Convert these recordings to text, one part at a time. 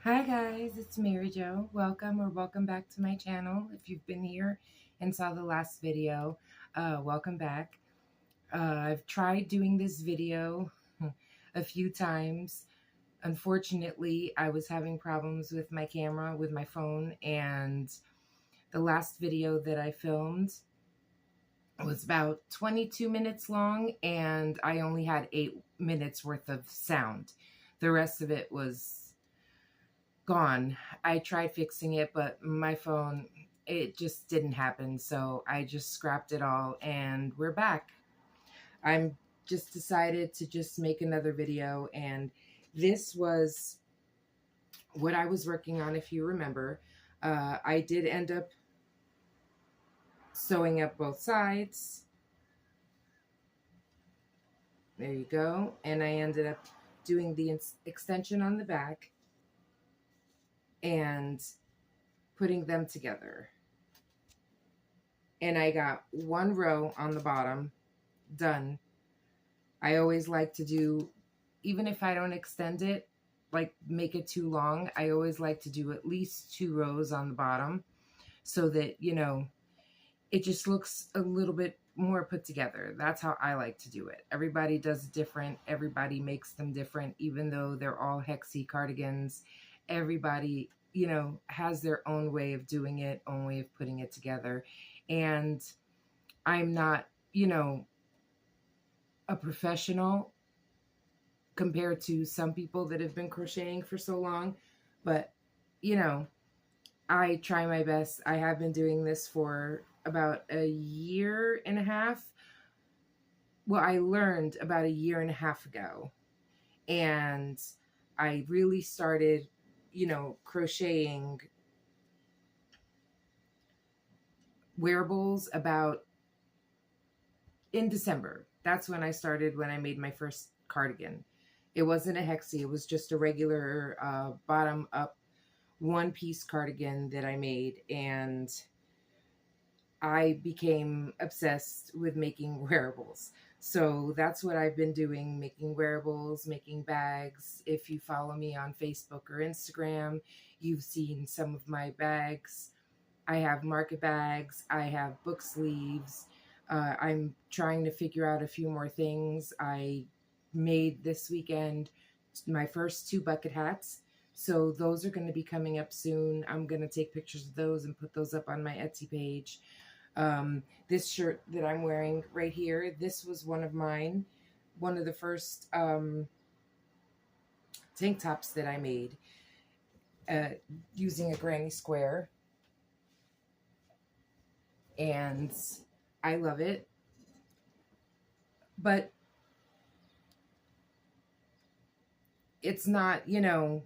Hi guys, it's Mary Jo. Welcome back to my channel. If you've been here and saw the last video, welcome back. I've tried doing this video a few times. Unfortunately, I was having problems with my camera, with my phone, and the last video that I filmed was about 22 minutes long, and I only had 8 minutes worth of sound. The rest of it was gone. I tried fixing it, but my phone, it just didn't happen. So I just scrapped it all and we're back. I'm just decided to just make another video, and this was what I was working on. If you remember, I did end up sewing up both sides. There you go. And I ended up doing the extension on the back and putting them together. And I got one row on the bottom done. I always like to do, even if I don't extend it, like make it too long, I always like to do at least 2 rows on the bottom so that, you know, it just looks a little bit more put together. That's how I like to do it. Everybody does it different. Everybody makes them different, even though they're all hexy cardigans. Everybody, you know, has their own way of doing it, own way of putting it together. And I'm not, you know, a professional compared to some people that have been crocheting for so long, but you know, I try my best. I have been doing this for about a year and a half. Well, I learned about a year and a half ago, and I really started, you know, crocheting wearables about in December. That's when I started, when I made my first cardigan. It wasn't a hexie, it was just a regular bottom up one-piece cardigan that I made, and I became obsessed with making wearables. So that's what I've been doing, making wearables, making bags. If you follow me on Facebook or Instagram, you've seen some of my bags. I have market bags, I have book sleeves. I'm trying to figure out a few more things. I made this weekend my first 2 bucket hats. So those are going to be coming up soon. I'm going to take pictures of those and put those up on my Etsy page. This shirt that I'm wearing right here, this was one of mine. One of the first tank tops that I made using a granny square. And I love it. But it's not, you know,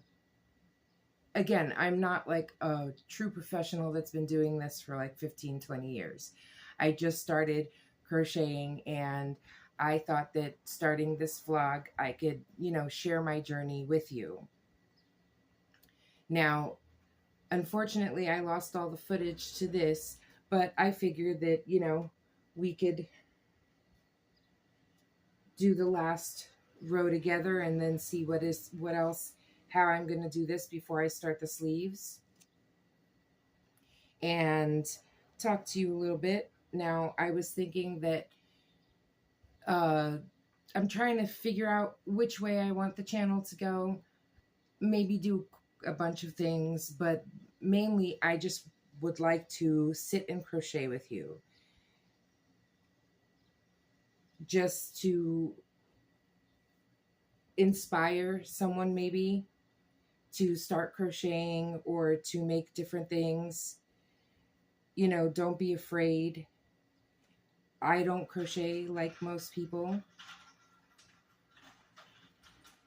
again, I'm not like a true professional that's been doing this for like 15, 20 years. I just started crocheting, and I thought that starting this vlog, I could, you know, share my journey with you. Now, unfortunately, I lost all the footage to this, but I figured that, you know, we could do the last row together and then see what else, how I'm going to do this before I start the sleeves, and talk to you a little bit. Now, I was thinking that I'm trying to figure out which way I want the channel to go. Maybe do a bunch of things, but mainly I just would like to sit and crochet with you, just to inspire someone maybe to start crocheting or to make different things. You know, don't be afraid. I don't crochet like most people.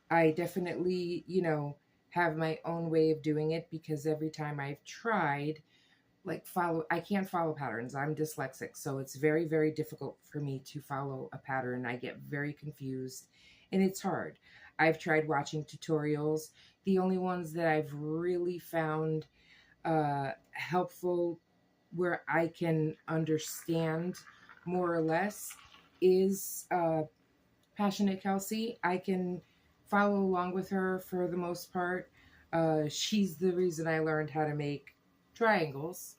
I definitely, you know, have my own way of doing it, because every time I've tried, like I can't follow patterns. I'm dyslexic, so it's very, very difficult for me to follow a pattern. I get very confused, and it's hard. I've tried watching tutorials. The only ones that I've really found helpful, where I can understand more or less, is Passionate Kelsey. I can follow along with her for the most part. She's the reason I learned how to make triangles.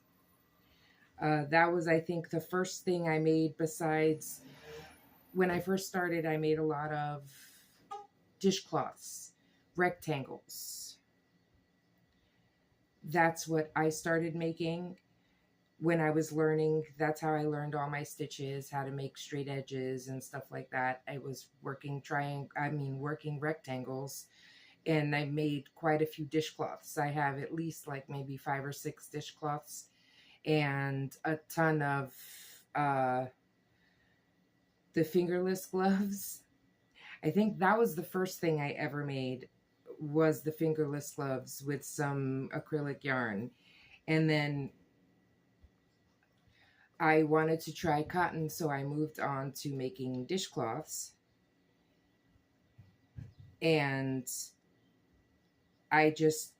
That was, I think, the first thing I made. Besides, when I first started, I made a lot of dishcloths, rectangles. That's what I started making when I was learning. That's how I learned all my stitches, how to make straight edges and stuff like that. I was working rectangles, and I made quite a few dishcloths. I have at least like maybe 5 or 6 dishcloths and a ton of uh, the fingerless gloves. I think that was the first thing I ever made, was the fingerless gloves with some acrylic yarn. And then I wanted to try cotton, so I moved on to making dishcloths. And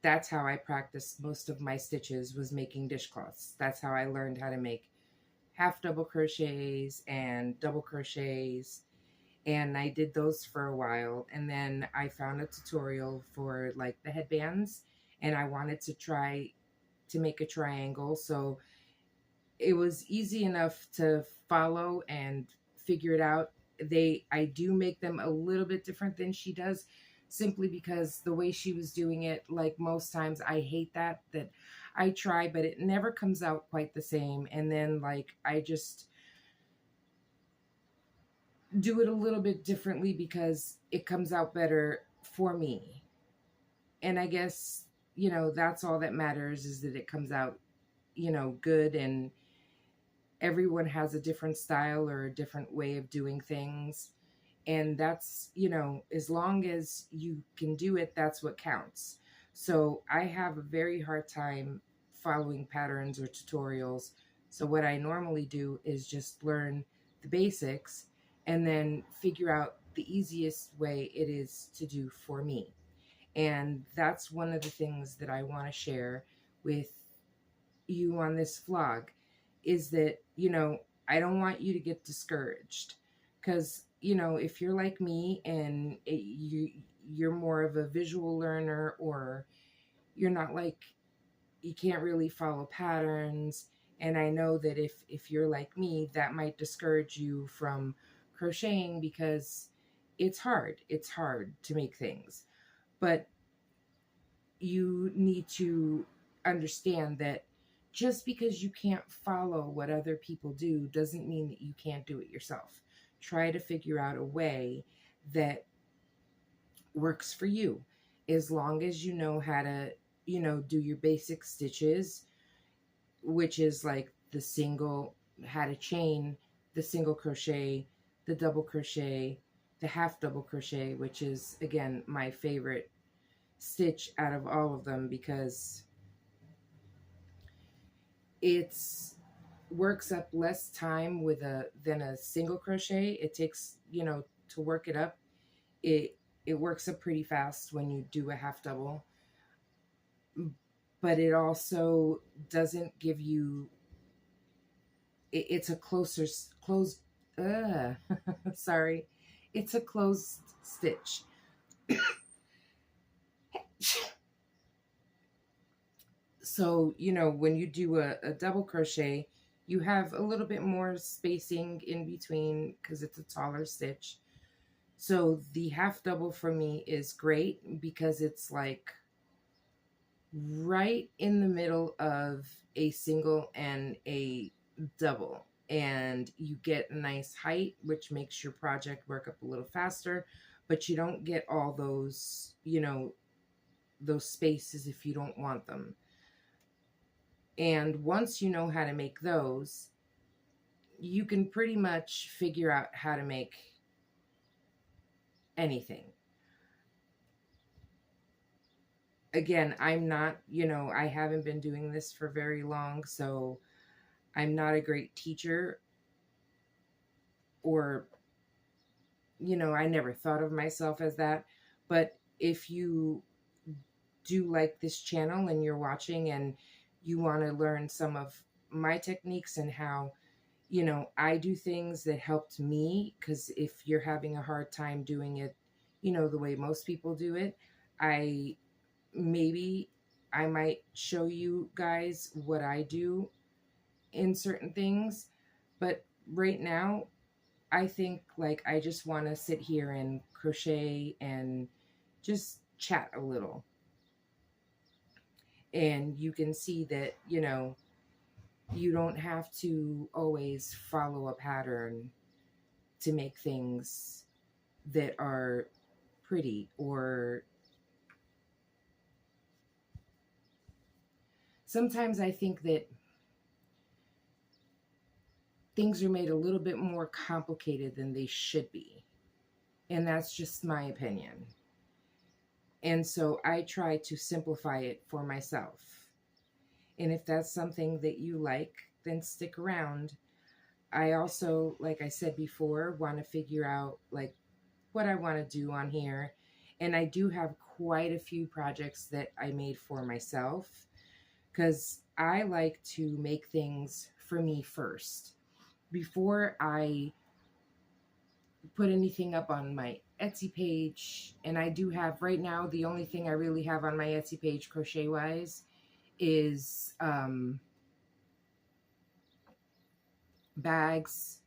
that's how I practiced most of my stitches, was making dishcloths. That's how I learned how to make half double crochets and double crochets. And I did those for a while. And then I found a tutorial for like the headbands, and I wanted to try to make a triangle. So it was easy enough to follow and figure it out. I do make them a little bit different than she does, simply because the way she was doing it, like most times, I hate that I try, but it never comes out quite the same. And then like I just do it a little bit differently because it comes out better for me. And I guess, that's all that matters, is that it comes out, good. And everyone has a different style or a different way of doing things. And that's, as long as you can do it, that's what counts. So I have a very hard time following patterns or tutorials. So what I normally do is just learn the basics and then figure out the easiest way it is to do for me. And that's one of the things that I want to share with you on this vlog, is that, I don't want you to get discouraged, because, if you're like me and you're more of a visual learner, or you're not like, you can't really follow patterns. And I know that if you're like me, that might discourage you from crocheting, because it's hard to make things. But you need to understand that just because you can't follow what other people do doesn't mean that you can't do it yourself. Try to figure out a way that works for you, as long as you know how to, do your basic stitches, which is like how to chain, the single crochet, the double crochet, the half double crochet, which is, again, my favorite stitch out of all of them, because it's works up less time than a single crochet. It takes, to work it up. It works up pretty fast when you do a half double, but it also doesn't give you, it's a closed, sorry, it's a closed stitch. So, when you do a double crochet, you have a little bit more spacing in between because it's a taller stitch. So the half double for me is great because it's like right in the middle of a single and a double. And you get a nice height, which makes your project work up a little faster, but you don't get all those, those spaces if you don't want them. And once you know how to make those, you can pretty much figure out how to make anything. Again, I'm not, I haven't been doing this for very long, so I'm not a great teacher, or, I never thought of myself as that. But if you do like this channel and you're watching and you want to learn some of my techniques and how, I do things that helped me, because if you're having a hard time doing it, the way most people do it, I maybe I might show you guys what I do in certain things. But right now, I think like I just want to sit here and crochet and just chat a little. And you can see that, you know, you don't have to always follow a pattern to make things that are pretty. Or sometimes I think that things are made a little bit more complicated than they should be. And that's just my opinion. And so I try to simplify it for myself. And if that's something that you like, then stick around. I also, like I said before, want to figure out like what I want to do on here. And I do have quite a few projects that I made for myself, because I like to make things for me first before I put anything up on my Etsy page. And I do have right now, the only thing I really have on my Etsy page crochet wise is bags,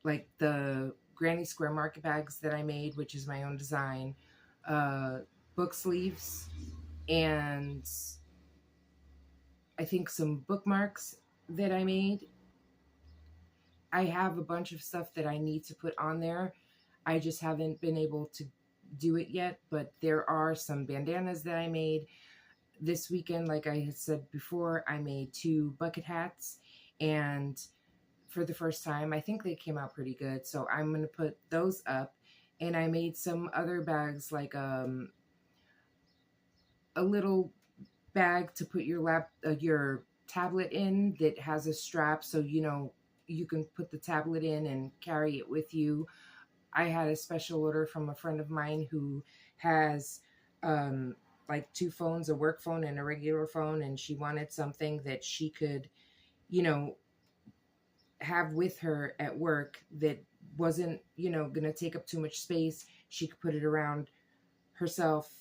like the Granny Square Market bags that I made, which is my own design, book sleeves, and I think some bookmarks that I made. I have a bunch of stuff that I need to put on there. I just haven't been able to do it yet, but there are some bandanas that I made this weekend. Like I had said before, I made 2 bucket hats, and for the first time, I think they came out pretty good. So I'm going to put those up. And I made some other bags, like a little bag to put your tablet in that has a strap, so you know you can put the tablet in and carry it with you. I had a special order from a friend of mine who has like 2 phones, a work phone and a regular phone, and she wanted something that she could, you know, have with her at work that wasn't, you know, going to take up too much space. She could put it around herself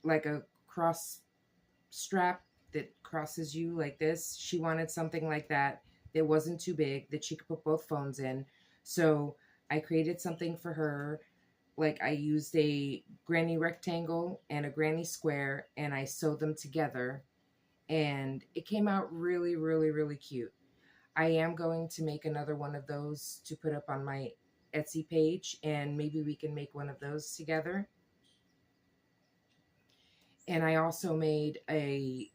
like a cross strap that crosses you like this. She wanted something like that that wasn't too big, that she could put both phones in. So I created something for her. Like I used a granny rectangle and a granny square, and I sewed them together, and it came out really, really, really cute. I am going to make another one of those to put up on my Etsy page, and maybe we can make one of those together. And I also made a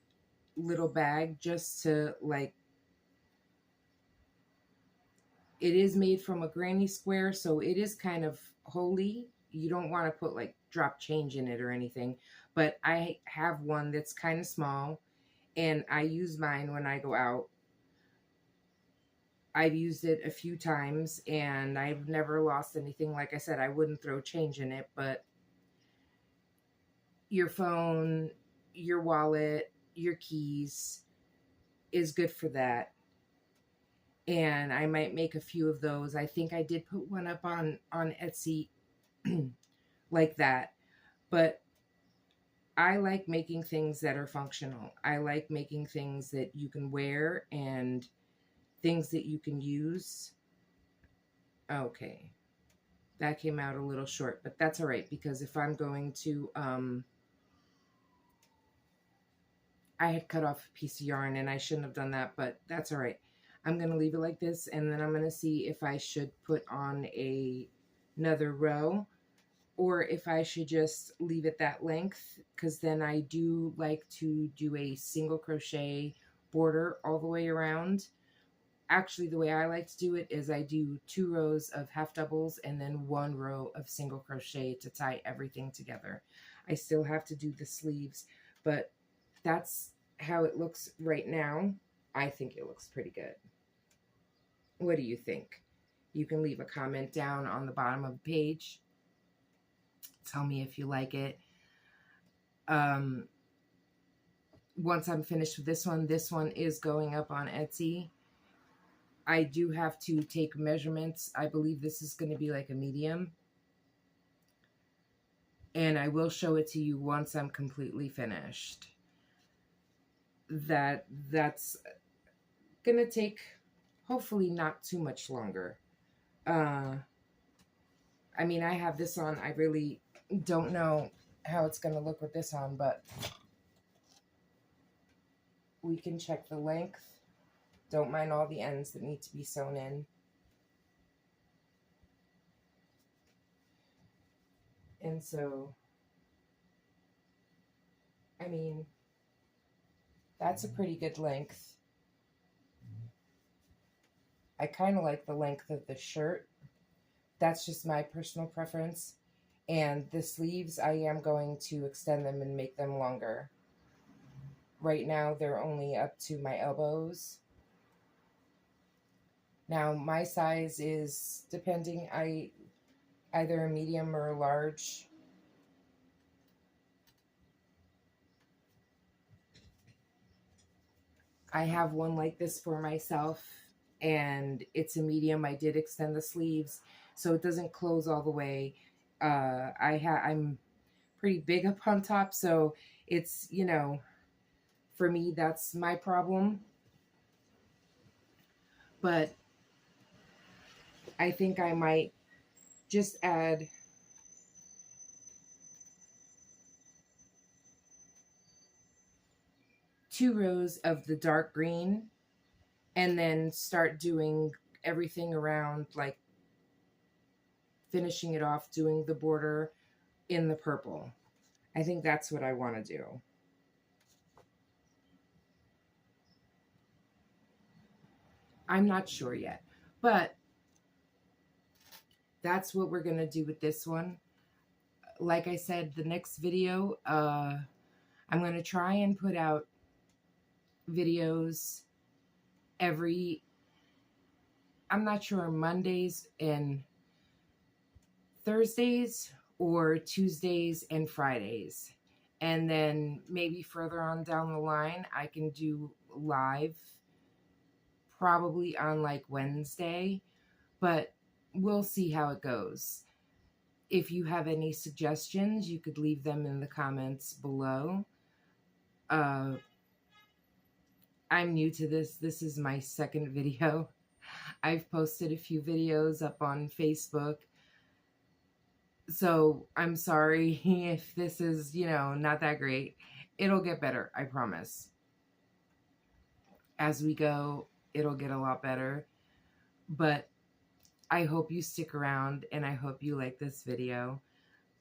little bag just to like, it is made from a granny square, so it is kind of holy. You don't want to put like drop change in it or anything, but I have one that's kind of small, and I use mine when I go out. I've used it a few times and I've never lost anything. Like I said, I wouldn't throw change in it, but your phone, your wallet, your keys is good for that. And I might make a few of those. I think I did put one up on Etsy like that. But I like making things that are functional. I like making things that you can wear and things that you can use. Okay. That came out a little short, but that's all right, because if I'm going to, I had cut off a piece of yarn and I shouldn't have done that, but that's all right. I'm going to leave it like this, and then I'm going to see if I should put on another row or if I should just leave it that length, because then I do like to do a single crochet border all the way around. Actually, the way I like to do it is I do 2 rows of half doubles and then 1 row of single crochet to tie everything together. I still have to do the sleeves, but that's how it looks right now. I think it looks pretty good. What do you think? You can leave a comment down on the bottom of the page. Tell me if you like it. Once I'm finished with this one is going up on Etsy. I do have to take measurements. I believe this is going to be like a medium. and I will show it to you once I'm completely finished. That's gonna take hopefully not too much longer. I mean, I have this on. I really don't know how it's gonna look with this on, but we can check the length. Don't mind all the ends that need to be sewn in. And so, I mean, that's a pretty good length. I kind of like the length of the shirt. That's just my personal preference. And the sleeves, I am going to extend them and make them longer. Right now, they're only up to my elbows. Now, my size is, depending, either a medium or a large. I have one like this for myself, and it's a medium. I did extend the sleeves, so it doesn't close all the way. I'm pretty big up on top, so it's, you know, for me, that's my problem. But I think I might just add two rows of the dark green and then start doing everything around, like finishing it off, doing the border in the purple. I think that's what I want to do. I'm not sure yet, but that's what we're going to do with this one. Like I said, the next video, I'm going to try and put out videos I'm not sure, Mondays and Thursdays or Tuesdays and Fridays. And then maybe further on down the line, I can do live probably on like Wednesday, but we'll see how it goes. If you have any suggestions, you could leave them in the comments below. I'm new to this. This is my second video. I've posted a few videos up on Facebook. So I'm sorry if this is, you know, not that great. It'll get better, I promise. As we go, it'll get a lot better. But I hope you stick around, and I hope you like this video.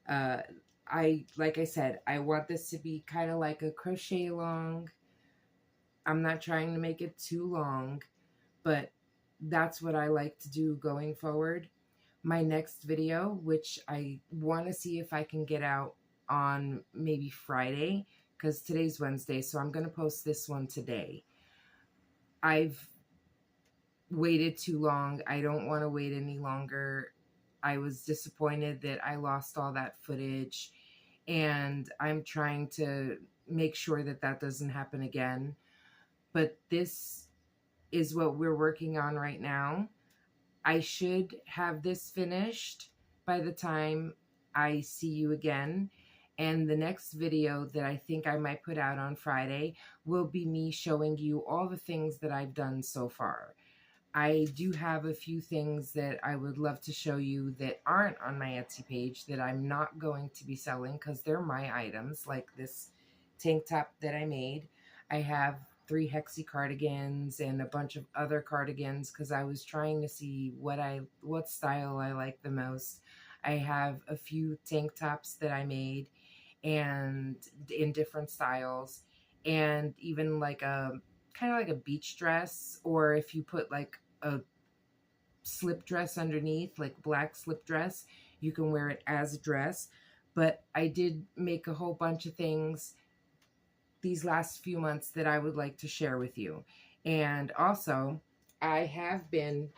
Like I said, I want this to be kind of like a crochet along. I'm not trying to make it too long, but that's what I like to do going forward. My next video, which I want to see if I can get out on maybe Friday, because today's Wednesday, so I'm going to post this one today. I've waited too long. I don't want to wait any longer. I was disappointed that I lost all that footage, and I'm trying to make sure that that doesn't happen again. But this is what we're working on right now. I should have this finished by the time I see you again. And the next video that I think I might put out on Friday will be me showing you all the things that I've done so far. I do have a few things that I would love to show you that aren't on my Etsy page that I'm not going to be selling because they're my items, like this tank top that I made. I have 3 hexie cardigans and a bunch of other cardigans because I was trying to see what style I like the most. I have a few tank tops that I made and in different styles, and even like a kind of like a beach dress, or if you put like a slip dress underneath, like black slip dress, you can wear it as a dress. But I did make a whole bunch of things these last few months that I would like to share with you. And also, I have been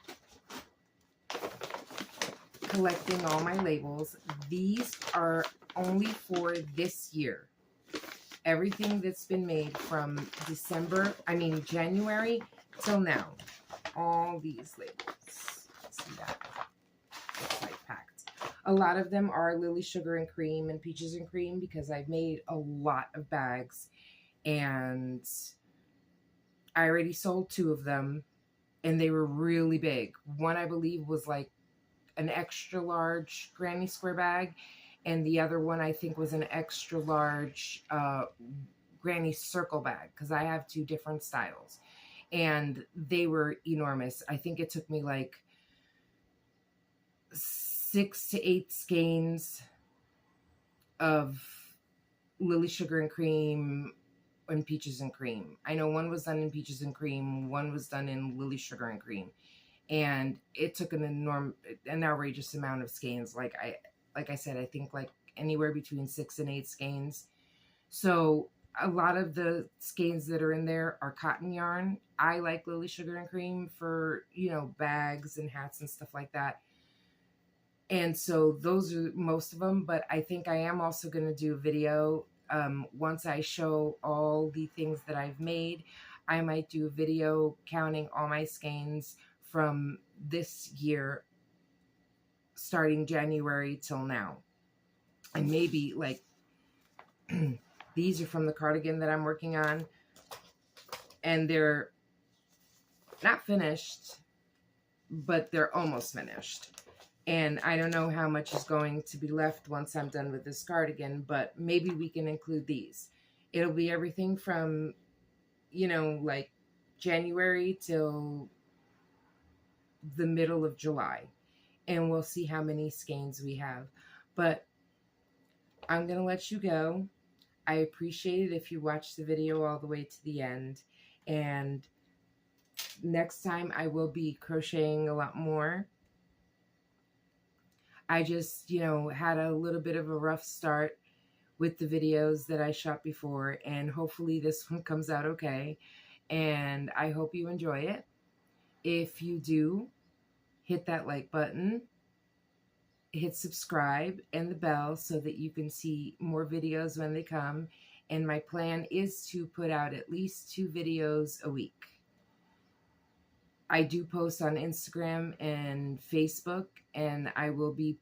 collecting all my labels. These are only for this year. Everything that's been made from January till now. All these labels. See that? It's like packed. A lot of them are Lily Sugar and Cream and Peaches and Cream because I've made a lot of bags, and I already sold 2 of them, and they were really big. One, I believe, was like an extra large granny square bag, and the other one I think was an extra large granny circle bag, because I have 2 different styles, and they were enormous. I think it took me like 6 to 8 skeins of Lily Sugar and Cream and Peaches and Cream. I know one was done in Peaches and Cream, one was done in Lily Sugar and Cream, and it took an outrageous amount of skeins. Like I said, I think like anywhere between 6 and 8 skeins. So a lot of the skeins that are in there are cotton yarn. I like Lily Sugar and Cream for, you know, bags and hats and stuff like that. And so those are most of them, but I think I am also going to do a video once I show all the things that I've made. I might do a video counting all my skeins from this year, starting January till now. And maybe like these are from the cardigan that I'm working on, and they're not finished, but they're almost finished. And I don't know how much is going to be left once I'm done with this cardigan, but maybe we can include these. It'll be everything from, you know, like January till the middle of July. And we'll see how many skeins we have. But I'm going to let you go. I appreciate it if you watch the video all the way to the end. And next time I will be crocheting a lot more. I just, you know, had a little bit of a rough start with the videos that I shot before, and hopefully this one comes out okay. And I hope you enjoy it. If you do, hit that like button, hit subscribe and the bell so that you can see more videos when they come. And my plan is to put out at least 2 videos a week. I do post on Instagram and Facebook, and I will be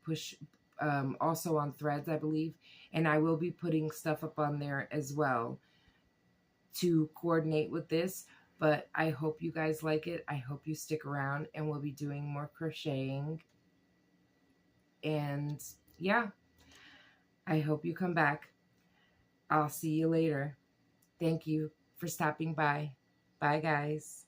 also on Threads, I believe, and I will be putting stuff up on there as well to coordinate with this. But I hope you guys like it. I hope you stick around, and we'll be doing more crocheting. And yeah, I hope you come back. I'll see you later. Thank you for stopping by. Bye, guys.